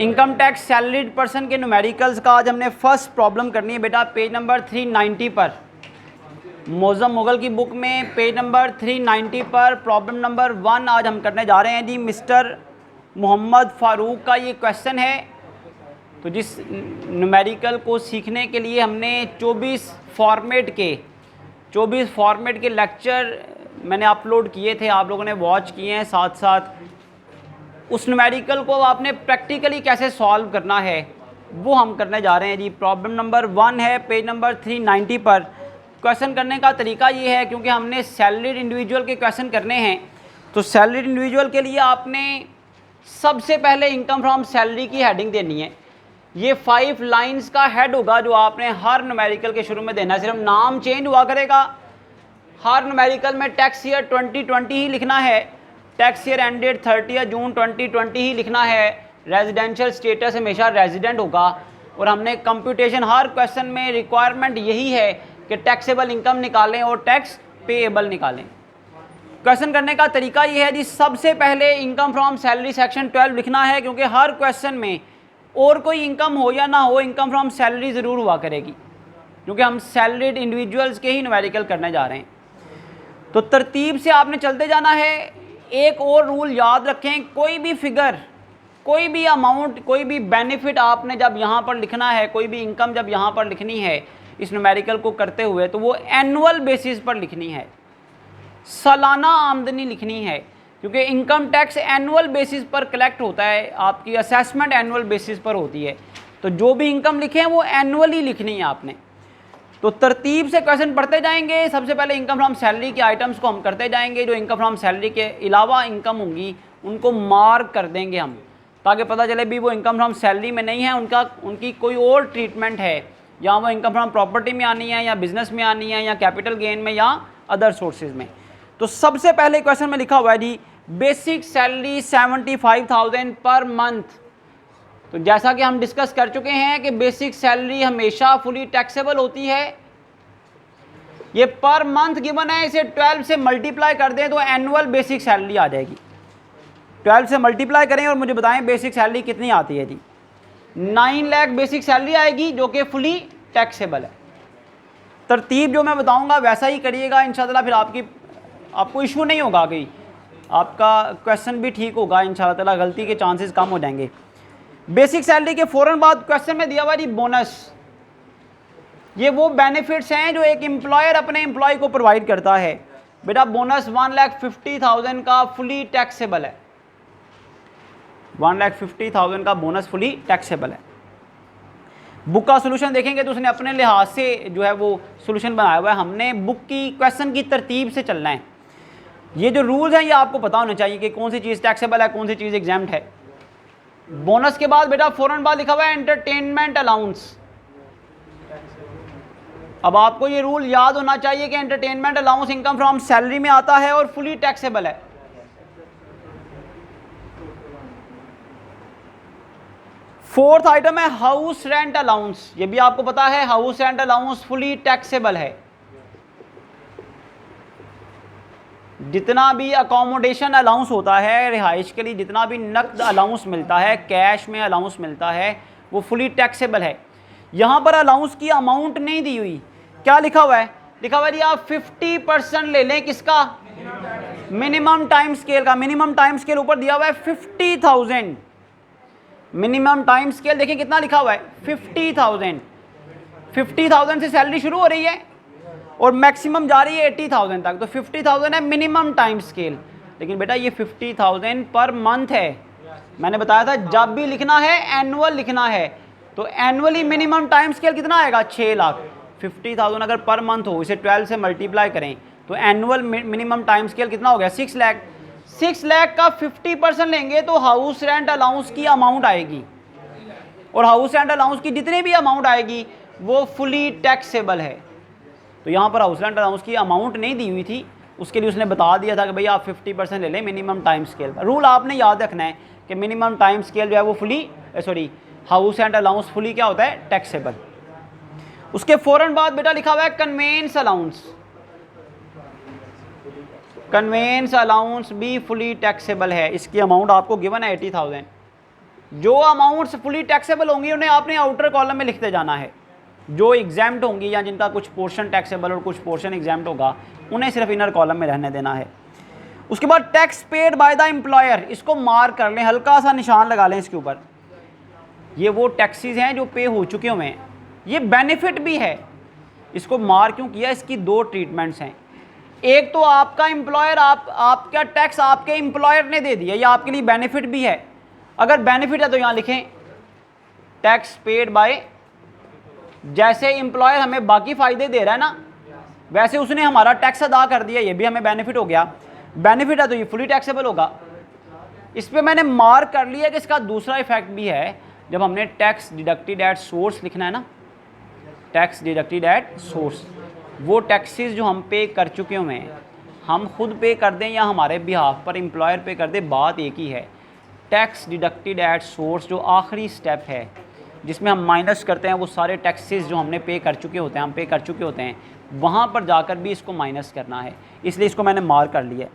Income tax salaried person के numericals का आज हमने फर्स्ट प्रॉब्लम करनी है बेटा, पेज नंबर 390 पर। मौज़म मुग़ल की बुक में पेज नंबर 390 पर प्रॉब्लम नंबर 1 आज हम करने जा रहे हैं जी। मिस्टर मोहम्मद फ़ारूक का ये क्वेश्चन है। तो जिस न्यूमेरिकल को सीखने के लिए हमने 24 फॉर्मेट के लेक्चर मैंने अपलोड किए थे, आप लोगों ने वॉच किए हैं, साथ साथ उस न्यूमेरिकल को आपने प्रैक्टिकली कैसे सॉल्व करना है वो हम करने जा रहे हैं जी। प्रॉब्लम नंबर 1 है पेज नंबर 390 पर। क्वेश्चन करने का तरीका ये है, क्योंकि हमने सैलरीड इंडिविजुअल के क्वेश्चन करने हैं, तो सैलरीड इंडिविजुअल के लिए आपने सबसे पहले इनकम फ्रॉम सैलरी की हेडिंग देनी है। ये 5 लाइंस का हेड होगा जो आपने हर न्यूमेरिकल के शुरू में देना है। सिर्फ नाम चेंज हुआ करेगा। हर न्यूमेरिकल में टैक्स ईयर 2020 ही लिखना है, टैक्स ईयर एंडेड 30 जून 2020 ही लिखना है। रेजिडेंशियल स्टेटस हमेशा रेजिडेंट होगा। और हमने कंप्यूटेशन हर क्वेश्चन में रिक्वायरमेंट यही है कि टैक्सेबल इनकम निकालें और टैक्स पेएबल निकालें। क्वेश्चन करने का तरीका ये है जी, सबसे पहले इनकम फ्रॉम सैलरी सेक्शन 12 लिखना है, क्योंकि हर क्वेश्चन में और कोई इनकम हो या ना हो, इनकम फ्रॉम सैलरी ज़रूर हुआ करेगी, क्योंकि हम सैलरीड इंडिविजुअल्स के ही न्यूमेरिकल करने जा रहे हैं। तो तरतीब से आपने चलते जाना है। एक और रूल याद रखें, कोई भी फिगर, कोई भी अमाउंट, कोई भी बेनिफिट आपने जब यहाँ पर लिखना है, कोई भी इनकम जब यहाँ पर लिखनी है इस न्यूमेरिकल को करते हुए, तो वो एनुअल बेसिस पर लिखनी है, सालाना आमदनी लिखनी है, क्योंकि इनकम टैक्स एनुअल बेसिस पर कलेक्ट होता है, आपकी असेसमेंट एनुअल बेसिस पर होती है। तो जो भी इनकम लिखे हैं वो एनुअली लिखनी है आपने। तो तरतीब से क्वेश्चन पढ़ते जाएंगे। सबसे पहले इनकम फ्रॉम सैलरी के आइटम्स को हम करते जाएंगे। जो इनकम फ्रॉम सैलरी के अलावा इनकम होंगी उनको मार्क कर देंगे हम, ताकि पता चले भी वो इनकम फ्रॉम सैलरी में नहीं है, उनकी कोई और ट्रीटमेंट है, या वो इनकम फ्रॉम प्रॉपर्टी में आनी है, या बिजनेस में आनी है, या कैपिटल गेन में, या अदर सोर्सेज में। तो सबसे पहले क्वेश्चन में लिखा हुआ है जी, बेसिक सैलरी 75,000 पर मंथ। तो जैसा कि हम डिस्कस कर चुके हैं कि बेसिक सैलरी हमेशा फुली टैक्सेबल होती है। ये पर मंथ गिवन है, इसे 12 से मल्टीप्लाई कर दें तो एनुअल बेसिक सैलरी आ जाएगी। 12 से मल्टीप्लाई करें और मुझे बताएं बेसिक सैलरी कितनी आती है जी। 9 लाख बेसिक सैलरी आएगी, जो कि फुली टैक्सेबल है। तरतीब जो मैं बताऊंगा वैसा ही करिएगा इंशाल्लाह, फिर आपको इशू नहीं होगा कि आपका क्वेश्चन भी ठीक होगा इंशाल्लाह, गलती के चांसेस कम हो जाएंगे। बेसिक सैलरी के फ़ौरन बाद क्वेश्चन में दिया हुआ जी बोनस। ये वो बेनिफिट्स हैं जो एक एम्प्लॉयर अपने एम्प्लॉय को प्रोवाइड करता है। बेटा बोनस 1,50,000 का फुली टैक्सेबल है। 1,50,000 का बोनस फुली टैक्सेबल है। बुक का सोल्यूशन देखेंगे तो उसने अपने लिहाज से जो है वो सोल्यूशन बनाया हुआ है। हमने बुक की क्वेश्चन की तरतीब से चलना है। ये जो रूल्स हैं ये आपको पता होना चाहिए कि कौन सी चीज़ टैक्सेबल है, कौन सी चीज़ एग्जाम्प्ट है। बोनस के बाद बेटा फौरन बाद लिखा हुआ है एंटरटेनमेंट अलाउंस। अब आपको ये रूल याद होना चाहिए कि entertainment allowance income from salary में आता है और फुली टैक्सेबल है। फोर्थ आइटम है हाउस रेंट अलाउंस। ये भी आपको पता है house rent allowance fully taxable है। जितना भी अकोमोडेशन अलाउंस होता है रिहाइश के लिए, जितना भी नकद अलाउंस मिलता है, कैश में अलाउंस मिलता है, वो फुली टैक्सेबल है। यहाँ पर अलाउंस की अमाउंट नहीं दी हुई। क्या लिखा हुआ है? लिखा हुआ है आप 50% ले लें। किसका? मिनिमम टाइम स्केल का। मिनिमम टाइम स्केल ऊपर दिया हुआ है 50,000। मिनिमम टाइम स्केल देखिए कितना लिखा हुआ है, 50,000। 50,000 से सैलरी शुरू हो रही है और मैक्सिमम जा रही है 80,000 तक। तो 50,000 है मिनिमम टाइम स्केल। लेकिन बेटा ये 50,000 पर मंथ है। मैंने बताया था जब भी लिखना है एनुअल लिखना है। तो एनुअली मिनिमम टाइम स्केल कितना आएगा? 6 लाख। 50,000 अगर पर मंथ हो, इसे 12 से मल्टीप्लाई करें तो एनुअल मिनिमम टाइम स्केल कितना हो गया? 6 लाख। 6 लाख का 50% लेंगे तो हाउस रेंट अलाउंस की अमाउंट आएगी, और हाउस रेंट अलाउंस की जितनी भी अमाउंट आएगी वो फुली टैक्सेबल है। तो यहाँ पर हाउस रेंट अलाउंस की अमाउंट नहीं दी हुई थी, उसके लिए उसने बता दिया था कि भैया आप 50% ले लें मिनिमम टाइम स्केल का। रूल आपने याद रखना है कि मिनिमम टाइम स्केल जो है वो fully house rent allowance fully क्या होता है? टैक्सेबल। उसके फ़ौरन बाद बेटा लिखा हुआ है कन्वेंस अलाउंस। कन्वेंस अलाउंस भी फुली टैक्सेबल है। इसकी अमाउंट आपको गिवन है 80,000। जो अमाउंट्स फुली टैक्सेबल होंगी उन्हें आपने आउटर कॉलम में लिखते जाना है, जो एग्जाम्प्ट होंगी या जिनका कुछ पोर्शन टैक्सेबल और कुछ पोर्शन एग्जाम्प्ट होगा उन्हें सिर्फ इनर कॉलम में रहने देना है। उसके बाद tax paid by the employer, इसको मार्क कर लें, हल्का सा निशान लगा लें इसके ऊपर। ये वो टैक्सेस हैं जो पे हो चुके हुए हैं, ये बेनिफिट भी है। इसको मार्क क्यों किया, इसकी दो ट्रीटमेंट्स हैं। एक तो आपका एम्प्लॉयर आपका टैक्स आपके एम्प्लॉयर ने दे दिया, ये आपके लिए बेनिफिट भी है। अगर बेनिफिट है तो यहाँ लिखें टैक्स पेड बाय, जैसे एम्प्लॉयर हमें बाकी फ़ायदे दे रहा है ना, वैसे उसने हमारा टैक्स अदा कर दिया, ये भी हमें बेनिफिट हो गया। बेनिफिट है तो ये फुली टैक्सेबल होगा। इस पर मैंने मार्क कर लिया कि इसका दूसरा इफेक्ट भी है। जब हमने टैक्स डिडक्टेड एट सोर्स लिखना है ना, टैक्स डिडक्टेड एट सोर्स, वो टैक्सेस जो हम पे कर चुके हुए हैं, हम खुद पे कर दें या हमारे बिहाफ पर एम्प्लॉयर पे कर दे, बात एक ही है। टैक्स डिडक्टेड एट सोर्स जो आखिरी स्टेप है जिसमें हम माइनस करते हैं वो सारे टैक्सेस जो हमने पे कर चुके होते हैं, हम पे कर चुके होते हैं, वहाँ पर जाकर भी इसको माइनस करना है, इसलिए इसको मैंने मार्क कर लिया।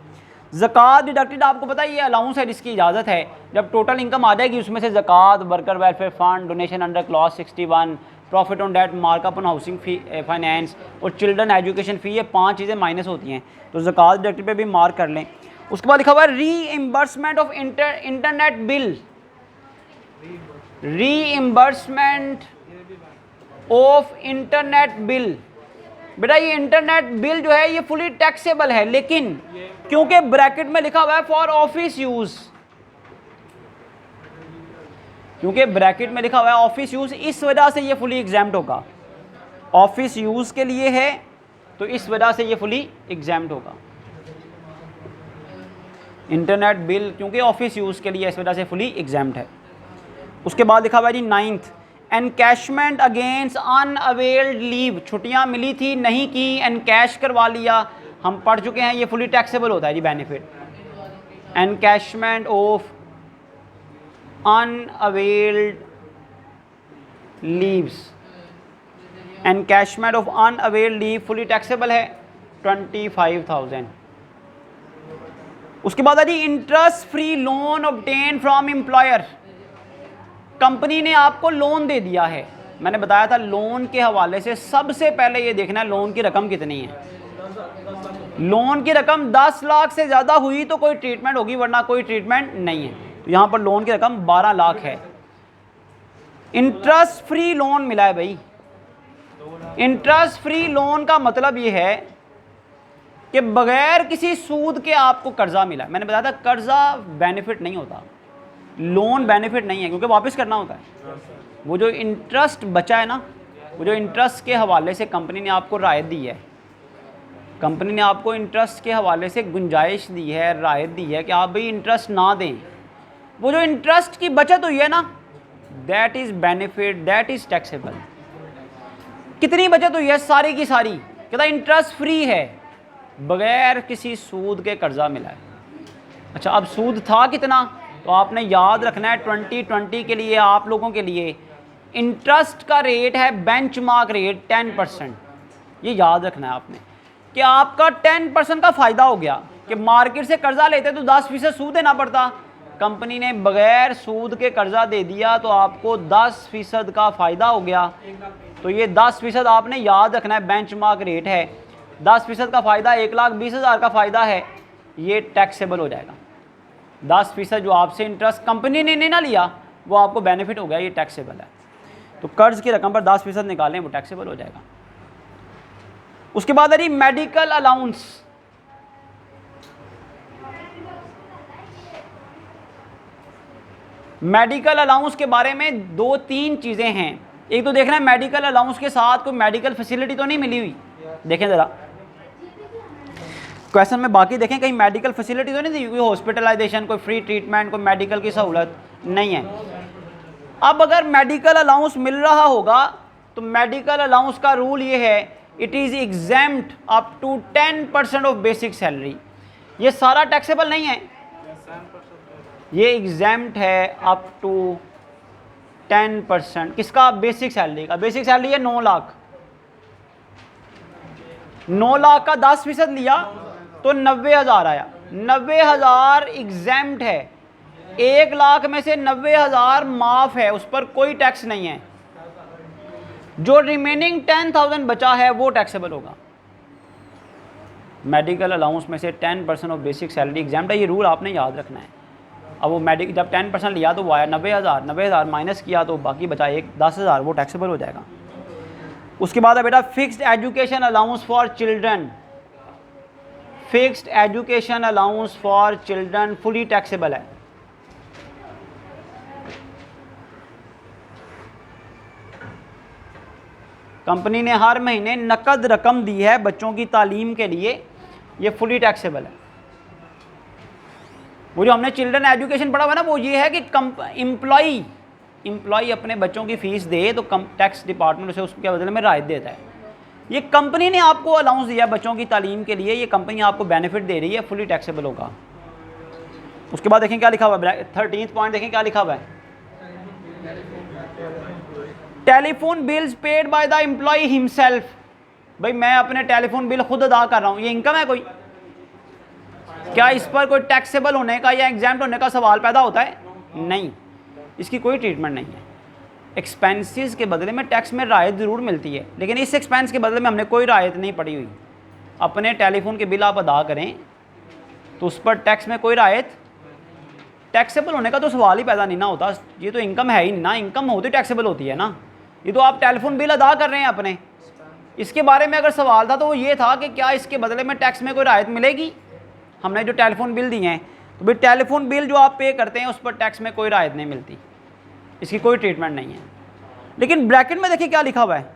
ज़कात डिडक्टेड, आपको पता है ये अलाउंस है जिसकी इजाज़त है। जब टोटल इनकम आ जाएगी उसमें से ज़कात, worker welfare fund, donation under clause 61, profit on debt, markup on housing fee finance और चिल्ड्रन एजुकेशन फ़ी, ये 5 चीज़ें माइनस होती हैं, तो ज़कात डिडक्टेड पे भी मार्क कर लें। उसके बाद लिखा हुआ है reimbursement of internet bill, reimbursement of internet bill. बेटा ये इंटरनेट बिल जो है ये फुली टैक्सेबल है, लेकिन क्योंकि ब्रैकेट में लिखा हुआ है फॉर ऑफिस यूज, क्योंकि ब्रैकेट में लिखा हुआ है ऑफिस यूज, इस वजह से ये फुली एग्जाम्प्ट होगा। ऑफिस यूज के लिए है तो इस वजह से ये फुली एग्जाम्प्ट होगा। इंटरनेट बिल क्योंकि ऑफिस यूज के लिए, इस वजह से फुली एग्जाम्प्ट है। उसके बाद लिखा हुआ है जी 9th, encashment against unavailed leave, छुट्टियां मिली थी नहीं की, एनकैश करवा लिया, हम पढ़ चुके हैं, ये फुली टैक्सेबल होता है जी benefit. Encashment of unavailed leaves, encashment of unavailed leave fully taxable है 25,000। उसके बाद है जी interest free loan obtain from employer, company ने आपको लोन दे दिया है। मैंने बताया था लोन के हवाले से सबसे पहले ये देखना है लोन की रकम कितनी है। लोन की रकम 10 लाख से ज़्यादा हुई तो कोई ट्रीटमेंट होगी, वरना कोई ट्रीटमेंट नहीं है। तो यहाँ पर लोन की रकम 12 लाख है। इंटरेस्ट फ्री लोन मिला है भाई। इंटरेस्ट फ्री लोन का मतलब ये है कि बगैर किसी सूद के आपको कर्जा मिला। मैंने बताया था कर्जा बेनिफिट नहीं होता, लोन बेनिफिट नहीं है, क्योंकि वापस करना होता है। वो जो इंटरेस्ट बचा है ना, वो जो इंटरेस्ट के हवाले से कंपनी ने आपको राहत दी है, कंपनी ने आपको इंटरेस्ट के हवाले से गुंजाइश दी है, राहत दी है कि आप भाई इंटरेस्ट ना दें। वो जो इंटरेस्ट की बचत हुई है ना, that is benefit, that is taxable. कितनी बचत हुई है? सारी की सारी। कहता इंटरेस्ट फ्री है, बगैर किसी सूद के कर्जा मिला है। अच्छा, अब सूद था कितना? तो आपने याद रखना है 2020 के लिए आप लोगों के लिए इंटरेस्ट का रेट है बेंचमार्क रेट 10%। ये याद रखना है आपने कि आपका 10% का फ़ायदा हो गया कि मार्केट से कर्जा लेते तो 10% सूद देना पड़ता। कंपनी ने बगैर सूद के कर्जा दे दिया तो आपको 10% का फ़ायदा हो गया। तो ये 10% आपने याद रखना है, बेंचमार्क रेट है। 10% का फ़ायदा 1,20,000 का फ़ायदा है, ये टैक्सेबल हो जाएगा। 10% जो आपसे इंटरेस्ट कंपनी ने नहीं ना लिया वो आपको बेनिफिट हो गया, ये टैक्सेबल है। तो कर्ज की रकम पर 10% निकालें, वो टैक्सेबल हो जाएगा। उसके बाद है जी मेडिकल अलाउंस। मेडिकल अलाउंस के बारे में 2-3 चीज़ें हैं। एक तो देखना है मेडिकल अलाउंस के साथ कोई मेडिकल फैसिलिटी तो नहीं मिली हुई। देखें ज़रा क्वेश्चन में, बाकी देखें कहीं मेडिकल फैसिलिटी तो नहीं दी, कोई हॉस्पिटलाइजेशन, कोई फ्री ट्रीटमेंट, कोई मेडिकल की सहूलत नहीं है। अब अगर मेडिकल अलाउंस मिल रहा होगा तो मेडिकल अलाउंस का रूल ये है, it is exempt up to 10% of basic salary. ये सारा टैक्सेबल नहीं है, ये एग्जेम्प्ट है अप टू 10%। किसका? बेसिक सैलरी का। बेसिक सैलरी है 9 लाख। 9 लाख का 10% लिया तो 90,000 आया। 90,000 एग्जेम्प्ट है। 1 लाख में से 90,000 माफ़ है, उस पर कोई टैक्स नहीं है। जो रिमेनिंग 10,000 बचा है वो टैक्सेबल होगा। मेडिकल अलाउंस में से 10% ऑफ बेसिक सैलरी एग्जाम्प्ट है, ये रूल आपने याद रखना है। अब वो जब 10% लिया तो वो आया 90,000 माइनस किया तो बाकी बचा 10,000, वो टैक्सेबल हो जाएगा। उसके बाद है बेटा fixed education allowance for children. Fixed education allowance for children fully taxable है। कंपनी ने हर महीने नकद रकम दी है बच्चों की तालीम के लिए, ये फुली टैक्सेबल है। वो जो हमने चिल्ड्रन एजुकेशन पढ़ा हुआ ना, वो ये है कि एम्प्लॉई अपने बच्चों की फ़ीस दे तो टैक्स डिपार्टमेंट उसे उसके बदले में राहत देता है। ये कंपनी ने आपको अलाउंस दिया बच्चों की तालीम के लिए, ये कंपनी आपको बेनिफिट दे रही है, फुली टैक्सेबल होगा। उसके बाद देखें क्या लिखा हुआ है, 13th पॉइंट देखें क्या लिखा हुआ है। Telephone bills paid by the employee himself. भाई मैं अपने टेलीफोन बिल खुद अदा कर रहा हूँ, ये इनकम है कोई? क्या इस पर कोई टैक्सेबल होने का या एग्जाम्प्ट होने का सवाल पैदा होता है? नहीं, इसकी कोई ट्रीटमेंट नहीं है। एक्सपेंसेस के बदले में टैक्स में राहत ज़रूर मिलती है, लेकिन इस एक्सपेंस के बदले में हमने कोई राहत नहीं पड़ी हुई। अपने टेलीफोन के बिल आप अदा करें तो उस पर टैक्स में कोई राहत, टैक्सेबल होने का तो सवाल ही पैदा नहीं ना होता। ये तो इनकम है ही नहीं ना, इनकम होती टैक्सेबल होती है ना। ये तो आप टेलीफोन बिल अदा कर रहे हैं अपने, इसके बारे में अगर सवाल था तो वो ये था कि क्या इसके बदले में टैक्स में कोई राहत मिलेगी। हमने जो टेलीफोन बिल दिए हैं तो भाई टेलीफोन बिल जो आप पे करते हैं उस पर टैक्स में कोई राहत नहीं मिलती, इसकी कोई ट्रीटमेंट नहीं है। लेकिन ब्रैकेट में देखिए क्या लिखा हुआ है,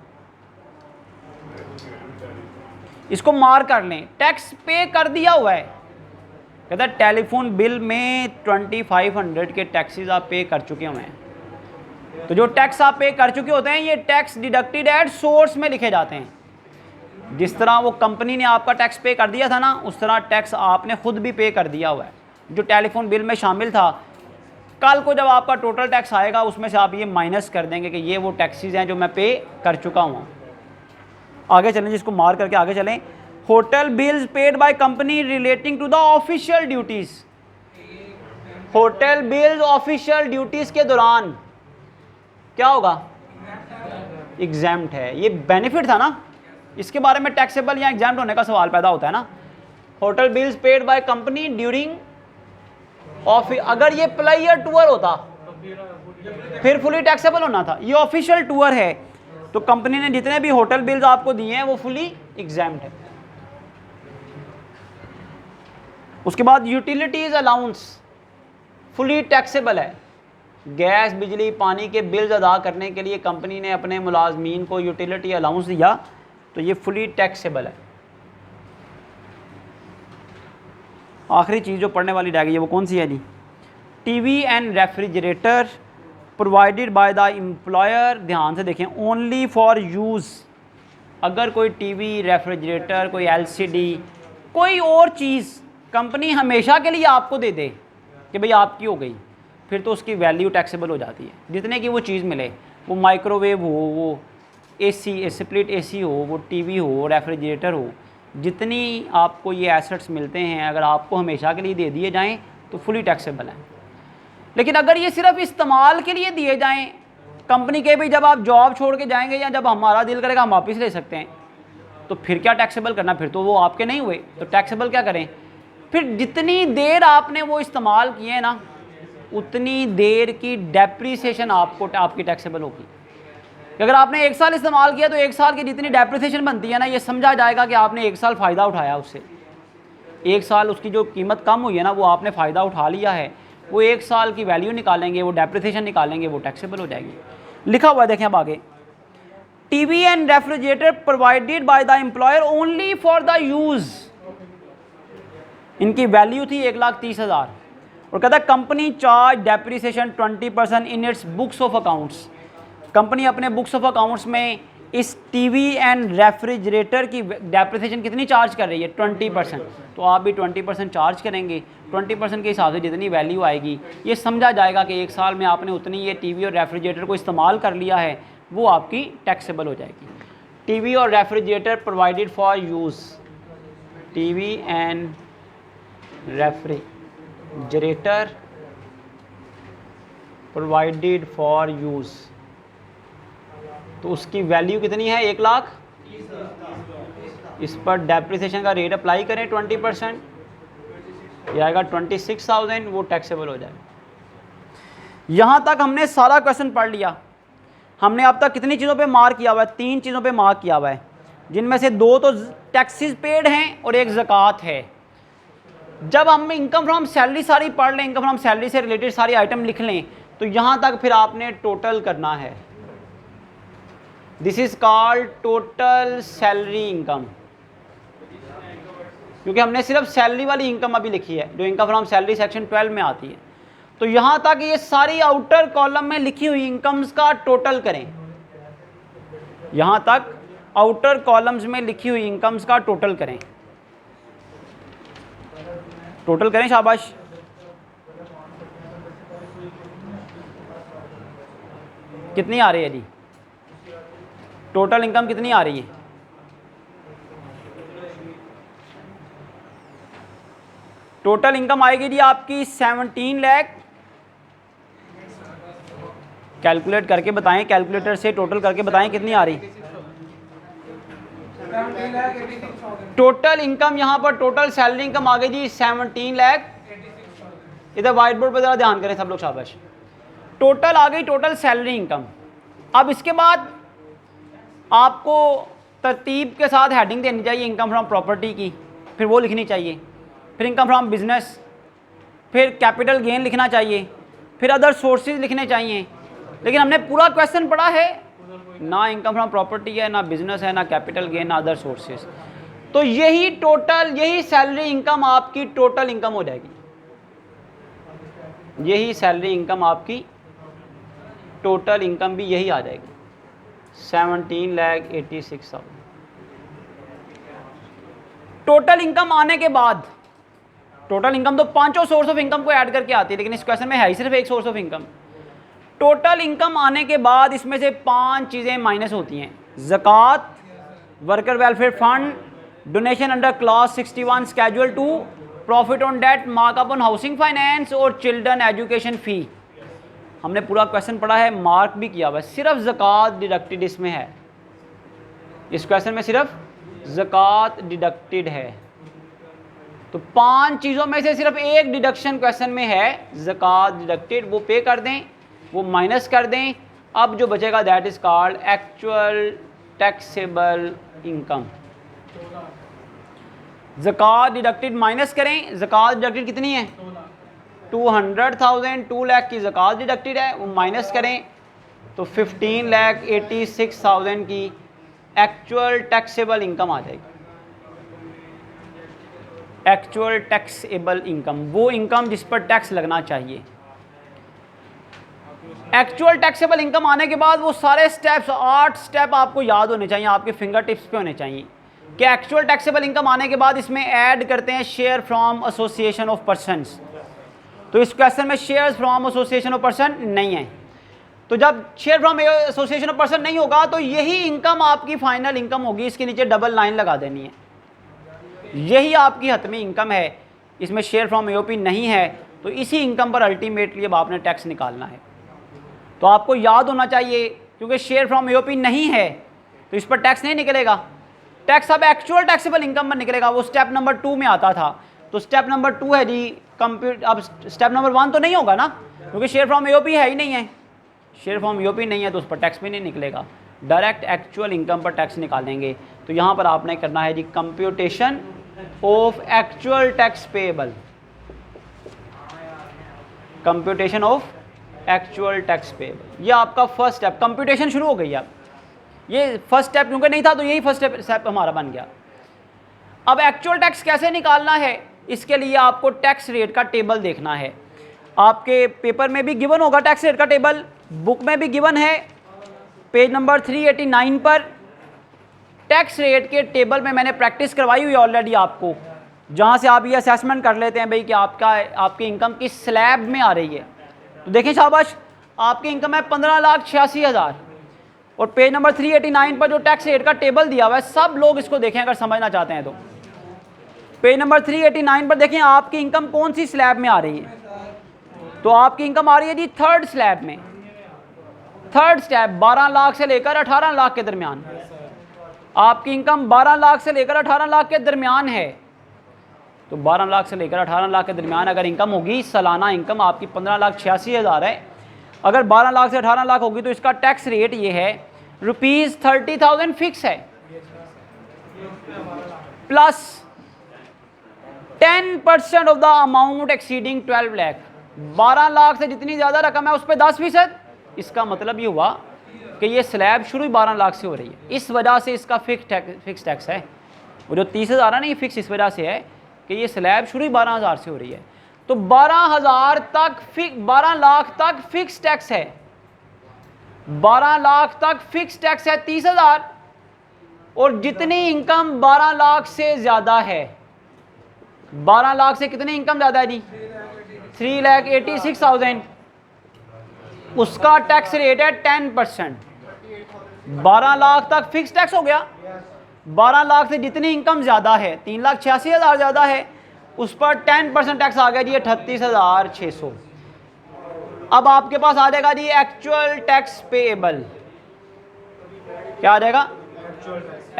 इसको मार कर लें, टैक्स पे कर दिया हुआ है। कहता है टेलीफोन बिल में 2500 के टैक्सेस आप पे कर चुके हुए हैं। तो जो टैक्स आप पे कर चुके होते हैं ये टैक्स डिडक्टेड एट सोर्स में लिखे जाते हैं। जिस तरह वो कंपनी ने आपका टैक्स पे कर दिया था ना, उस तरह टैक्स आपने खुद भी पे कर दिया हुआ है जो टेलीफोन बिल में शामिल था। कल को जब आपका टोटल टैक्स आएगा उसमें से आप ये माइनस कर देंगे कि ये वो टैक्सेस हैं जो मैं पे कर चुका हूँ। आगे चलें, जिसको मार करके आगे चलें। Hotel bills paid by company relating to the official duties. Hotel bills official duties के दौरान क्या होगा? एग्जाम्प्ट है। ये बेनिफिट था ना, इसके बारे में टैक्सेबल या एग्जाम्प्ट होने का सवाल पैदा होता है ना। Hotel bills paid by company during अगर ये प्लेयर टूर होता फिर फुली टैक्सेबल होना था। ये ऑफिशियल टूर है तो कंपनी ने जितने भी होटल बिल्स आपको दिए हैं वो फुली एग्जाम्प्ट है। उसके बाद यूटिलिटीज अलाउंस फुली टैक्सेबल है। गैस बिजली पानी के बिल्स अदा करने के लिए कंपनी ने अपने मुलाजमीन को यूटिलिटी अलाउंस दिया तो ये फुली टैक्सेबल है। आखिरी चीज़ जो पढ़ने वाली रह गई है वो कौन सी है जी? TV and refrigerator provided by the employer. ध्यान से देखें, ओनली फॉर यूज़। अगर कोई टीवी, रेफ्रिजरेटर, कोई एलसीडी, कोई और चीज़ कंपनी हमेशा के लिए आपको दे दे कि भाई आपकी हो गई, फिर तो उसकी वैल्यू टैक्सेबल हो जाती है। जितने की वो चीज़ मिले, वो माइक्रोवेव हो, वो एसी स्प्लिट एसी हो, वो टीवी हो, रेफ्रिजरेटर हो, जितनी आपको ये एसेट्स मिलते हैं अगर आपको हमेशा के लिए दे दिए जाएं तो फुली टैक्सेबल हैं। लेकिन अगर ये सिर्फ इस्तेमाल के लिए दिए जाएं, कंपनी के भी जब आप जॉब छोड़ के जाएंगे या जब हमारा दिल करेगा हम वापस ले सकते हैं, तो फिर क्या टैक्सेबल करना? फिर तो वो आपके नहीं हुए, तो टैक्सेबल क्या करें? फिर जितनी देर आपने वो इस्तेमाल किए ना उतनी देर की डेप्रीसिएशन आपकी टैक्सेबल होगी। अगर आपने 1 साल इस्तेमाल किया तो 1 साल की जितनी डेप्रिसिएशन बनती है ना, ये समझा जाएगा कि आपने 1 साल फ़ायदा उठाया उससे। 1 साल उसकी जो कीमत कम हुई है ना वो आपने फ़ायदा उठा लिया है, वो 1 साल की वैल्यू निकालेंगे, वो डेप्रिसिएशन निकालेंगे, वो टैक्सेबल हो जाएगी। लिखा हुआ है देखें अब आगे, TV and refrigerator provided by the employer only for the use. इनकी वैल्यू थी 1,30,000 और कहता है company charge depreciation 20% in its books of accounts. Company अपने बुक्स ऑफ अकाउंट्स में इस टीवी एंड रेफ्रिजरेटर की डेप्रिसिएशन कितनी चार्ज कर रही है? 20%। तो आप भी 20% चार्ज करेंगे, 20% के हिसाब से जितनी वैल्यू आएगी ये समझा जाएगा कि 1 साल में आपने उतनी ये टीवी और रेफ्रिजरेटर को इस्तेमाल कर लिया है, वो आपकी टैक्सेबल हो जाएगी। टीवी और refrigerator provided for use, TV and refrigerator provided for use, तो उसकी वैल्यू कितनी है 1 लाख। इस पर डेप्रिसिएशन का रेट अप्लाई करें 20%, ये आएगा 26,000, वो टैक्सेबल हो जाएगा। यहाँ तक हमने सारा क्वेश्चन पढ़ लिया। हमने अब तक कितनी चीज़ों पे मार्क किया हुआ है? 3 चीज़ों पे मार्क किया हुआ है, जिनमें से 2 तो टैक्सेस पेड हैं और 1 ज़कात है। जब हम इनकम फ्रॉम सैलरी सारी पढ़ लें, इनकम फ्रॉम सैलरी से रिलेटेड सारी आइटम लिख लें, तो यहाँ तक फिर आपने टोटल करना है। This is called total salary income, क्योंकि हमने सिर्फ सैलरी वाली इनकम अभी लिखी है, जो इनकम फ्रॉम सैलरी सेक्शन 12 में आती है। तो यहाँ तक ये सारी आउटर कॉलम में लिखी हुई इनकम्स का टोटल करें। यहाँ तक आउटर कॉलम्स में लिखी हुई इनकम्स का टोटल करें, टोटल करें, शाबाश। कितनी आ रही है जी? टोटल इनकम कितनी आ रही है? टोटल इनकम आएगी जी आपकी 17 लाख। कैलकुलेट करके बताएं, कैलकुलेटर से टोटल करके बताएं कितनी आ रही। टोटल इनकम यहाँ पर टोटल सैलरी इनकम आ गई जी 17 लाख। इधर व्हाइट बोर्ड पर ज़रा ध्यान करें सब लोग, शाबाश। टोटल आ गई टोटल सैलरी इनकम। अब इसके बाद आपको तरतीब के साथ हेडिंग देनी चाहिए इनकम फ्रॉम प्रॉपर्टी की, फिर वो लिखनी चाहिए, फिर इनकम फ्रॉम बिजनेस, फिर कैपिटल गेन लिखना चाहिए, फिर अदर सोर्सेज लिखने चाहिए। लेकिन हमने पूरा क्वेश्चन पढ़ा है, ना इनकम फ्रॉम प्रॉपर्टी है, ना बिजनेस है, ना कैपिटल गेन, ना अदर सोर्सेज। तो यही टोटल, यही सैलरी इनकम आपकी टोटल इनकम हो जाएगी। यही सैलरी इनकम आपकी टोटल इनकम भी यही आ जाएगी 17,86,000। टोटल इनकम आने के बाद, टोटल इनकम तो 5 सोर्स ऑफ इनकम को ऐड करके आती है, लेकिन इस क्वेश्चन में है ही सिर्फ 1 source of income. Total income आने के बाद इसमें से 5 चीज़ें माइनस होती हैं: ज़कात, worker welfare fund, donation under clause 61 schedule 2, profit on debt, markup on housing finance और चिल्ड्रन एजुकेशन फ़ी। हमने पूरा क्वेश्चन पढ़ा है, मार्क भी किया हुआ है, सिर्फ ज़कात डिडक्टेड इसमें है। इस क्वेश्चन में सिर्फ ज़कात डिडक्टेड है। तो 5 चीज़ों में से सिर्फ एक डिडक्शन क्वेश्चन में है, ज़कात डिडक्टेड, वो पे कर दें, वो माइनस कर दें। अब जो बचेगा that is called actual taxable income. ज़कात डिडक्टेड माइनस करें, ज़कात डिडक्टेड कितनी है? 200,000, 2 लाख की ज़कात डिडक्टेड है, वो माइनस करें तो 15,86,000 की एक्चुअल टैक्सेबल इनकम आ जाएगी। एक्चुअल टैक्सेबल इनकम, वो इनकम जिस पर टैक्स लगना चाहिए। एक्चुअल टैक्सेबल इनकम आने के बाद वो सारे स्टेप्स, 8 स्टेप आपको याद होने चाहिए, आपके फिंगर टिप्स पे होने चाहिए कि एक्चुअल टैक्सेबल इनकम आने के बाद इसमें ऐड करते हैं share from association of persons. तो इस क्वेश्चन में shares from association of person नहीं है। तो जब share from association of person नहीं होगा तो यही इनकम आपकी फाइनल इनकम होगी। इसके नीचे डबल लाइन लगा देनी है, यही आपकी हतमी इनकम है। इसमें शेयर फ्रॉम एओपी नहीं है, तो इसी इनकम पर अल्टीमेटली अब आपने टैक्स निकालना है। तो आपको याद होना चाहिए, क्योंकि शेयर फ्रॉम एओपी नहीं है तो इस पर टैक्स नहीं निकलेगा। टैक्स अब एक्चुअल टैक्सेबल इनकम पर निकलेगा, वो स्टेप नंबर 2 में आता था। तो स्टेप नंबर 2 है जी कंप्यूट। अब स्टेप नंबर 1 तो नहीं होगा ना, क्योंकि शेयर फ्रॉम एओपी है ही नहीं है। शेयर फ्रॉम एओपी नहीं है तो उस पर टैक्स भी नहीं निकलेगा, डायरेक्ट एक्चुअल इनकम पर टैक्स निकालेंगे। तो यहाँ पर आपने करना है जी computation of actual tax payable, computation of actual tax payable. ये आपका फर्स्ट स्टेप, कंप्यूटेशन शुरू हो गई है। ये फर्स्ट स्टेप क्योंकि नहीं था तो यही फर्स्ट स्टेप हमारा बन गया। अब एक्चुअल टैक्स कैसे निकालना है, इसके लिए आपको टैक्स रेट का टेबल देखना है। आपके पेपर में भी गिवन होगा टैक्स रेट का टेबल, बुक में भी गिवन है। पेज नंबर 389 पर टैक्स रेट के टेबल में मैंने प्रैक्टिस करवाई हुई ऑलरेडी आपको, जहाँ से आप ये असेसमेंट कर लेते हैं भाई कि आपकी इनकम किस स्लैब में आ रही है। तो देखें शाबाश, आपकी इनकम है 15,86,000 और पेज नंबर 389 पर जो टैक्स रेट का टेबल दिया हुआ है, सब लोग इसको देखें अगर समझना चाहते हैं तो। पेज नंबर 389 पर देखें आपकी इनकम कौन सी स्लैब में आ रही है। तो आपकी इनकम आ रही है जी थर्ड स्लैब में, थर्ड स्टेप 12 लाख से लेकर 18 लाख के दरमियान। आपकी इनकम 12 लाख से लेकर 18 लाख के दरमियान है। तो 12 लाख से लेकर 18 लाख के दरमियान अगर इनकम होगी, सालाना इनकम आपकी 15,86,000 है। अगर 12 लाख से 18 लाख होगी तो इसका टैक्स रेट ये है ₹30,000 फिक्स है, plus 10% of the amount exceeding 12 lakh. 12 lakh से जितनी ज़्यादा रकम है उस पर 10%। इसका मतलब ये हुआ कि ये स्लैब शुरू ही 12 लाख से हो रही है, इस वजह से इसका फिक्स टैक्स है। वो जो 30,000 है ना, ये फिक्स इस वजह से है कि ये स्लैब शुरू ही 12,000 से हो रही है। तो 12,000 तक 12 लाख तक फिक्स टैक्स है, 12 लाख तक फिक्स टैक्स है 30,000। और जितनी इनकम 12 लाख से ज़्यादा है, 12 लाख से कितनी इनकम ज़्यादा है जी? 3,86,000, उसका टैक्स रेट है 10%। 12 लाख तक फिक्स टैक्स हो गया। 12 लाख से जितनी इनकम ज़्यादा है, 3,86,000 ज़्यादा है, उस पर 10% टैक्स आ गया जी 38,600। अब आपके पास आ जाएगा जी एक्चुअल टैक्स पेएबल। क्या आ जाएगा?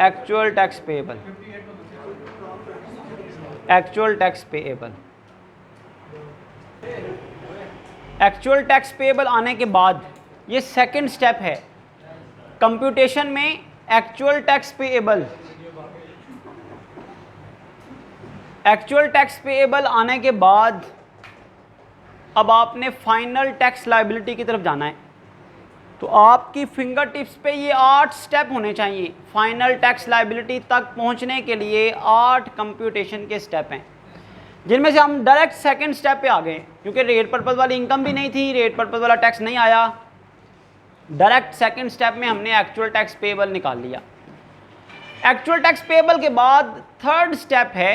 Actual tax payable. Actual tax payable. Actual tax payable आने के बाद ये सेकंड स्टेप है कंप्यूटेशन में। Actual tax payable, actual tax payable आने के बाद अब आपने फाइनल टैक्स लायबिलिटी की तरफ जाना है। तो आपकी फिंगर टिप्स पे ये 8 स्टेप होने चाहिए। फाइनल टैक्स लायबिलिटी तक पहुंचने के लिए 8 कंप्यूटेशन के स्टेप हैं, जिनमें से हम डायरेक्ट सेकंड स्टेप पे आ गए, क्योंकि रेट पर्पज़ वाली इनकम भी नहीं थी, रेट पर्पज़ वाला टैक्स नहीं आया। डायरेक्ट सेकंड स्टेप में हमने एक्चुअल टैक्स पेएबल निकाल लिया। एक्चुअल टैक्स पेएबल के बाद थर्ड स्टेप है,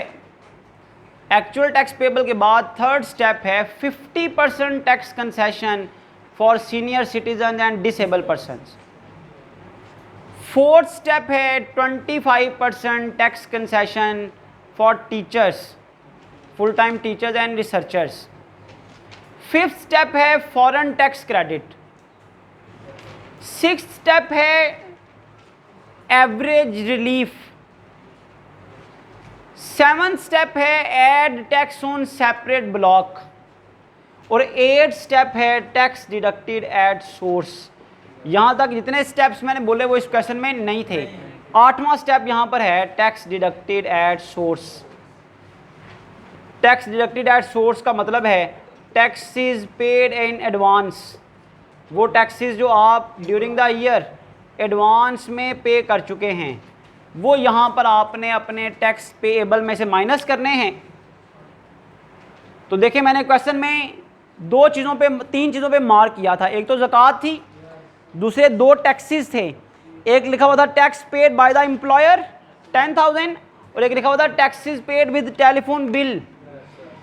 एक्चुअल टैक्स पेएबल के बाद थर्ड स्टेप है 50% tax concession for senior citizen and disable persons. Fourth step है 25% tax concession for teachers, full time teachers and researchers. Fifth step है foreign tax credit. Sixth step है average relief. Seventh step है add tax on separate block. और eight step है tax deducted at source. यहाँ तक जितने steps मैंने बोले वो इस क्वेश्चन में नहीं थे। 8वां स्टेप यहाँ पर है tax deducted at source. Tax deducted at source का मतलब है टैक्सेस पेड इन एडवांस। वो टैक्सेस जो आप ड्यूरिंग द ईयर एडवांस में पे कर चुके हैं, वो यहाँ पर आपने अपने टैक्स पेएबल में से माइनस करने हैं। तो देखिए मैंने क्वेश्चन में 3 चीज़ों पे मार्क किया था। एक तो ज़कात थी, दूसरे 2 टैक्सेस थे। एक लिखा हुआ था tax paid by the employer 10,000 और एक लिखा हुआ था taxes paid with telephone bill.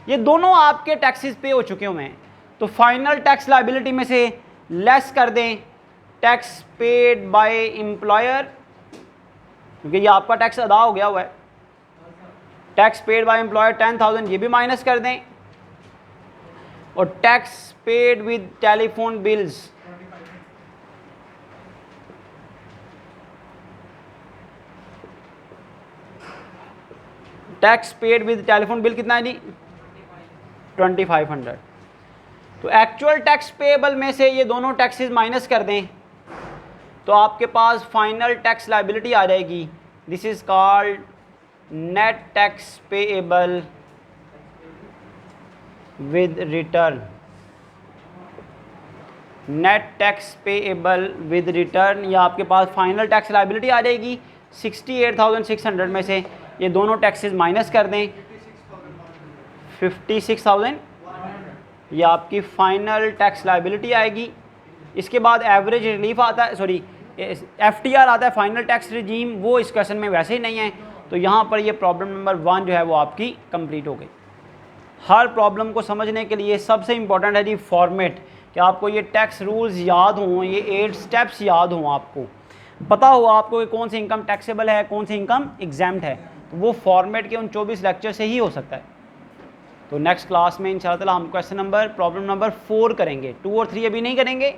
ये दोनों आपके टैक्सेस पे हो चुके हुए हैं। तो फाइनल टैक्स लायबिलिटी में से लेस कर दें टैक्स पेड बाय एम्प्लॉयर, क्योंकि ये आपका टैक्स अदा हो गया हुआ है। टैक्स पेड बाय एम्प्लॉयर 10,000 ये भी माइनस कर दें, और tax paid with telephone bills tax paid with telephone bill कितना है जी? 2,500। तो एक्चुअल टैक्स पेएबल में से ये दोनों टैक्सेस माइनस कर दें तो आपके पास फाइनल टैक्स लायबिलिटी आ जाएगी। This is called net tax payable with return. Net tax payable with return, या आपके पास फाइनल टैक्स लायबिलिटी आ जाएगी 68,600 में से ये दोनों टैक्सेस माइनस कर दें 56,000, ये आपकी फाइनल टैक्स लायबिलिटी आएगी। इसके बाद एवरेज रिलीफ आता है, सॉरी FTR आता है, फाइनल टैक्स रिजीम, वो इस क्वेश्चन में वैसे ही नहीं है। तो यहाँ पर ये प्रॉब्लम नंबर 1 जो है वो आपकी कंप्लीट हो गई। हर प्रॉब्लम को समझने के लिए सबसे इम्पॉर्टेंट है जी फॉर्मेट, कि आपको ये टैक्स रूल्स याद हों, ये 8 स्टेप्स याद हों, आपको पता हो आपको कि कौन सी इनकम टैक्सेबल है, कौन सी इनकम एग्जैम्प्ट है। तो वो फॉर्मेट के उन 24 लेक्चर से ही हो सकता है। तो नेक्स्ट क्लास में इंशाल्लाह ताला हम प्रॉब्लम नंबर 4 करेंगे। 2 और 3 अभी नहीं करेंगे,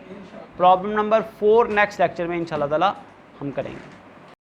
प्रॉब्लम नंबर 4 नेक्स्ट लेक्चर में इंशाल्लाह ताला हम करेंगे।